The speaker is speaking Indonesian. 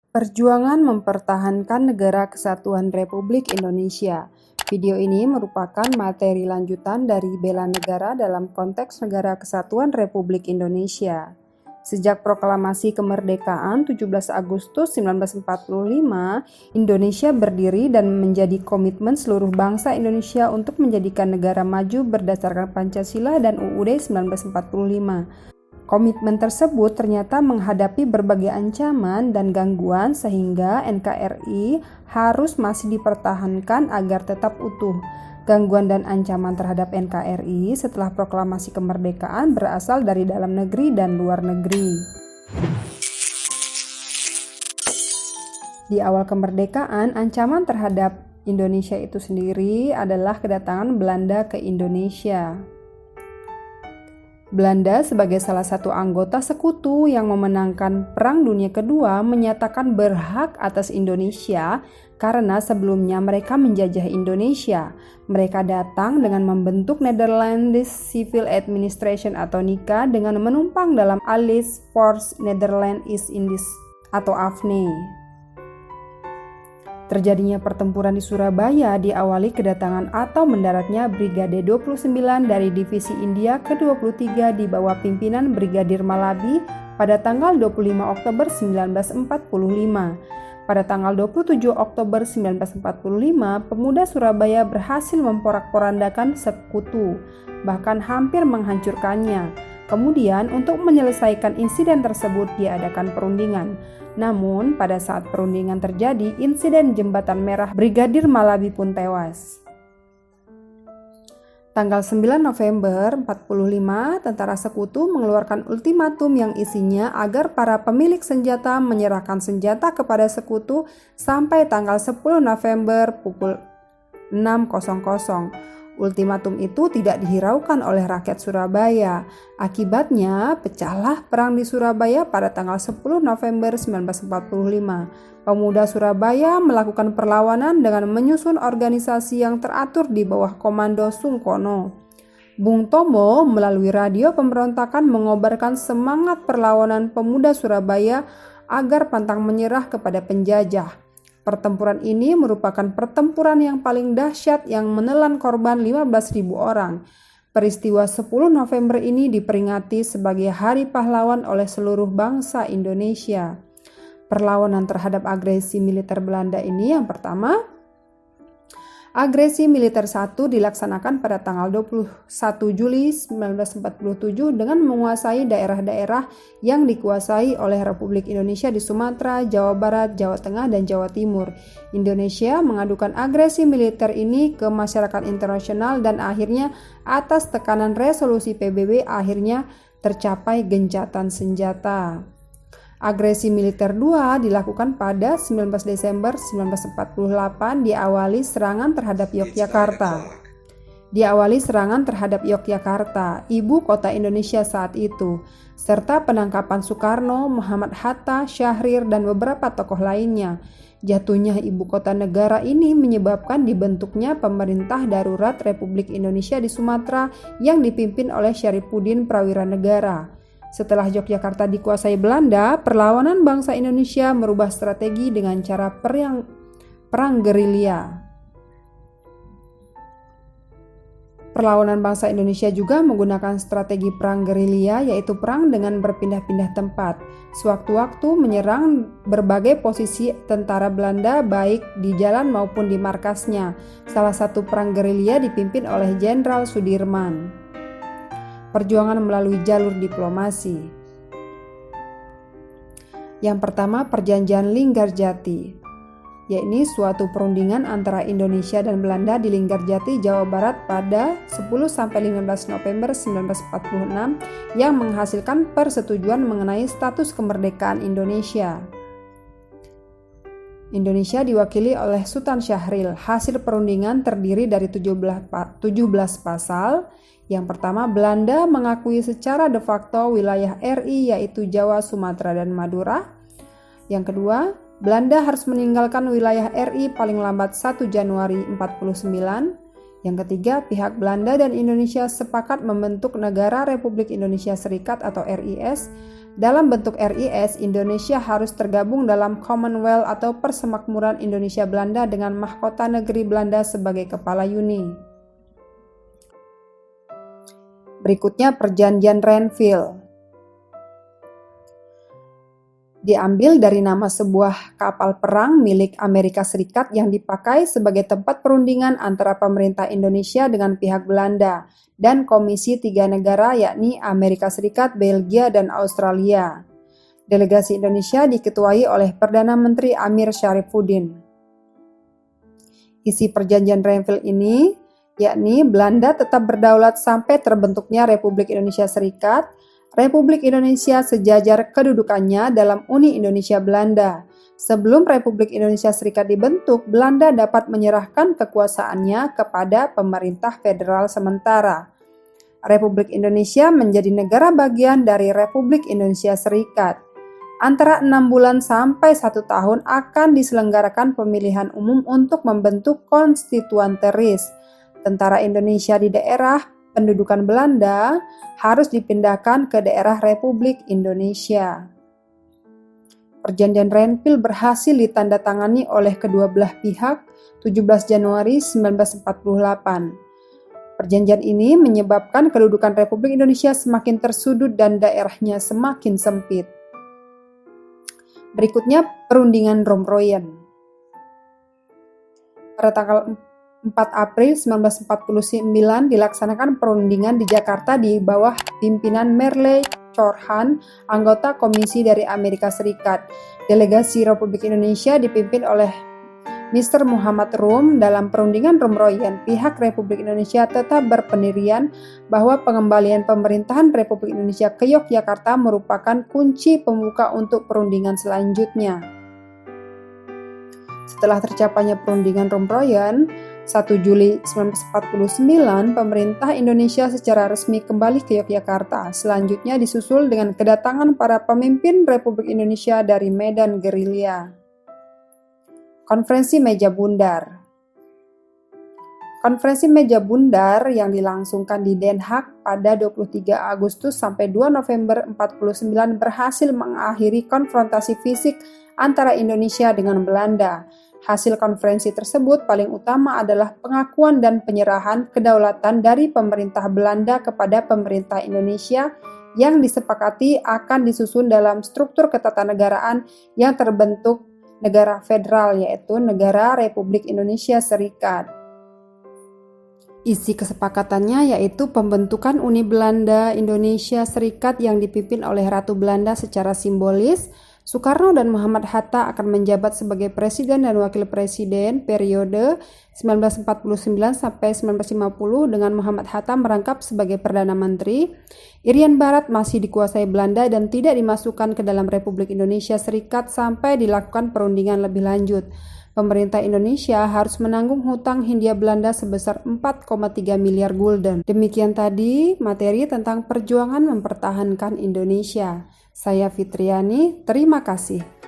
Perjuangan mempertahankan Negara Kesatuan Republik Indonesia. Video ini merupakan materi lanjutan dari bela negara dalam konteks Negara Kesatuan Republik Indonesia. Sejak proklamasi kemerdekaan 17 Agustus 1945, Indonesia berdiri dan menjadi komitmen seluruh bangsa Indonesia untuk menjadikan negara maju berdasarkan Pancasila dan UUD 1945. Komitmen tersebut ternyata menghadapi berbagai ancaman dan gangguan sehingga NKRI harus masih dipertahankan agar tetap utuh. Gangguan dan ancaman terhadap NKRI setelah proklamasi kemerdekaan berasal dari dalam negeri dan luar negeri. Di awal kemerdekaan, ancaman terhadap Indonesia itu sendiri adalah kedatangan Belanda ke Indonesia. Belanda sebagai salah satu anggota sekutu yang memenangkan Perang Dunia Kedua menyatakan berhak atas Indonesia karena sebelumnya mereka menjajah Indonesia. Mereka datang dengan membentuk Netherlands Civil Administration atau NICA dengan menumpang dalam Allied Force Netherlands East Indies atau AFNI. Terjadinya pertempuran di Surabaya diawali kedatangan atau mendaratnya Brigade 29 dari Divisi India ke-23 di bawah pimpinan Brigadir Malabi pada tanggal 25 Oktober 1945. Pada tanggal 27 Oktober 1945, pemuda Surabaya berhasil memporak-porandakan sekutu, bahkan hampir menghancurkannya. Kemudian untuk menyelesaikan insiden tersebut diadakan perundingan. Namun pada saat perundingan terjadi, insiden Jembatan Merah, Brigadir Malabi pun tewas. Tanggal 9 November 1945, tentara sekutu mengeluarkan ultimatum yang isinya agar para pemilik senjata menyerahkan senjata kepada sekutu sampai tanggal 10 November pukul 6.00. Ultimatum itu tidak dihiraukan oleh rakyat Surabaya. Akibatnya, pecahlah perang di Surabaya pada tanggal 10 November 1945. Pemuda Surabaya melakukan perlawanan dengan menyusun organisasi yang teratur di bawah komando Sungkono. Bung Tomo melalui radio pemberontakan mengobarkan semangat perlawanan pemuda Surabaya agar pantang menyerah kepada penjajah. Pertempuran ini merupakan pertempuran yang paling dahsyat yang menelan korban 15.000 orang. Peristiwa 10 November ini diperingati sebagai Hari Pahlawan oleh seluruh bangsa Indonesia. Perlawanan terhadap agresi militer Belanda ini yang pertama, agresi militer 1 dilaksanakan pada tanggal 21 Juli 1947 dengan menguasai daerah-daerah yang dikuasai oleh Republik Indonesia di Sumatera, Jawa Barat, Jawa Tengah, dan Jawa Timur. Indonesia mengadukan agresi militer ini ke masyarakat internasional dan akhirnya atas tekanan resolusi PBB akhirnya tercapai gencatan senjata. Agresi militer 2 dilakukan pada 19 Desember 1948 diawali serangan terhadap Yogyakarta, ibu kota Indonesia saat itu, serta penangkapan Soekarno, Muhammad Hatta, Syahrir, dan beberapa tokoh lainnya. Jatuhnya ibu kota negara ini menyebabkan dibentuknya pemerintah darurat Republik Indonesia di Sumatera yang dipimpin oleh Syarifuddin Prawiranegara. Setelah Yogyakarta dikuasai Belanda, perlawanan bangsa Indonesia merubah strategi dengan cara perang gerilya. Perlawanan bangsa Indonesia juga menggunakan strategi perang gerilya, yaitu perang dengan berpindah-pindah tempat. Sewaktu-waktu menyerang berbagai posisi tentara Belanda baik di jalan maupun di markasnya. Salah satu perang gerilya dipimpin oleh Jenderal Sudirman. Perjuangan melalui jalur diplomasi. Yang pertama, Perjanjian Linggarjati, yakni suatu perundingan antara Indonesia dan Belanda di Linggarjati, Jawa Barat pada 10-15 November 1946 yang menghasilkan persetujuan mengenai status kemerdekaan Indonesia. Indonesia diwakili oleh Sultan Syahrir. Hasil perundingan terdiri dari 17 pasal. Yang pertama, Belanda mengakui secara de facto wilayah RI yaitu Jawa, Sumatera, dan Madura. Yang kedua, Belanda harus meninggalkan wilayah RI paling lambat 1 Januari 1949. Yang ketiga, pihak Belanda dan Indonesia sepakat membentuk Negara Republik Indonesia Serikat atau RIS Dalam bentuk RIS, Indonesia harus tergabung dalam Commonwealth atau Persemakmuran Indonesia Belanda dengan mahkota negeri Belanda sebagai kepala Uni. Berikutnya Perjanjian Renville. Diambil dari nama sebuah kapal perang milik Amerika Serikat yang dipakai sebagai tempat perundingan antara pemerintah Indonesia dengan pihak Belanda dan Komisi 3 negara yakni Amerika Serikat, Belgia, dan Australia. Delegasi Indonesia diketuai oleh Perdana Menteri Amir Syarifuddin. Isi Perjanjian Renville ini yakni Belanda tetap berdaulat sampai terbentuknya Republik Indonesia Serikat, Republik Indonesia sejajar kedudukannya dalam Uni Indonesia Belanda. Sebelum Republik Indonesia Serikat dibentuk, Belanda dapat menyerahkan kekuasaannya kepada pemerintah federal sementara. Republik Indonesia menjadi negara bagian dari Republik Indonesia Serikat. Antara 6 bulan sampai 1 tahun akan diselenggarakan pemilihan umum untuk membentuk konstituante RIS. Tentara Indonesia di daerah pendudukan Belanda harus dipindahkan ke daerah Republik Indonesia. Perjanjian Renville berhasil ditandatangani oleh kedua belah pihak 17 Januari 1948. Perjanjian ini menyebabkan kedudukan Republik Indonesia semakin tersudut dan daerahnya semakin sempit. Berikutnya Perundingan Romroyen. Pada tanggal 4 April 1949 dilaksanakan perundingan di Jakarta di bawah pimpinan Merle Chorhan, anggota komisi dari Amerika Serikat. Delegasi Republik Indonesia dipimpin oleh Mr. Muhammad Rum. Dalam perundingan Romroyen, pihak Republik Indonesia tetap berpendirian bahwa pengembalian pemerintahan Republik Indonesia ke Yogyakarta merupakan kunci pembuka untuk perundingan selanjutnya. Setelah tercapainya perundingan Romroyen, 1 Juli 1949, pemerintah Indonesia secara resmi kembali ke Yogyakarta. Selanjutnya disusul dengan kedatangan para pemimpin Republik Indonesia dari medan gerilya. Konferensi Meja Bundar. Konferensi Meja Bundar yang dilangsungkan di Den Haag pada 23 Agustus sampai 2 November 1949 berhasil mengakhiri konfrontasi fisik antara Indonesia dengan Belanda. Hasil konferensi tersebut paling utama adalah pengakuan dan penyerahan kedaulatan dari pemerintah Belanda kepada pemerintah Indonesia yang disepakati akan disusun dalam struktur ketatanegaraan yang terbentuk negara federal, yaitu Negara Republik Indonesia Serikat. Isi kesepakatannya yaitu pembentukan Uni Belanda Indonesia Serikat yang dipimpin oleh Ratu Belanda secara simbolis. Soekarno dan Muhammad Hatta akan menjabat sebagai Presiden dan Wakil Presiden periode 1949 sampai 1950 dengan Muhammad Hatta merangkap sebagai Perdana Menteri. Irian Barat masih dikuasai Belanda dan tidak dimasukkan ke dalam Republik Indonesia Serikat sampai dilakukan perundingan lebih lanjut. Pemerintah Indonesia harus menanggung hutang Hindia Belanda sebesar 4,3 miliar gulden. Demikian tadi materi tentang perjuangan mempertahankan Indonesia. Saya Fitriani, terima kasih.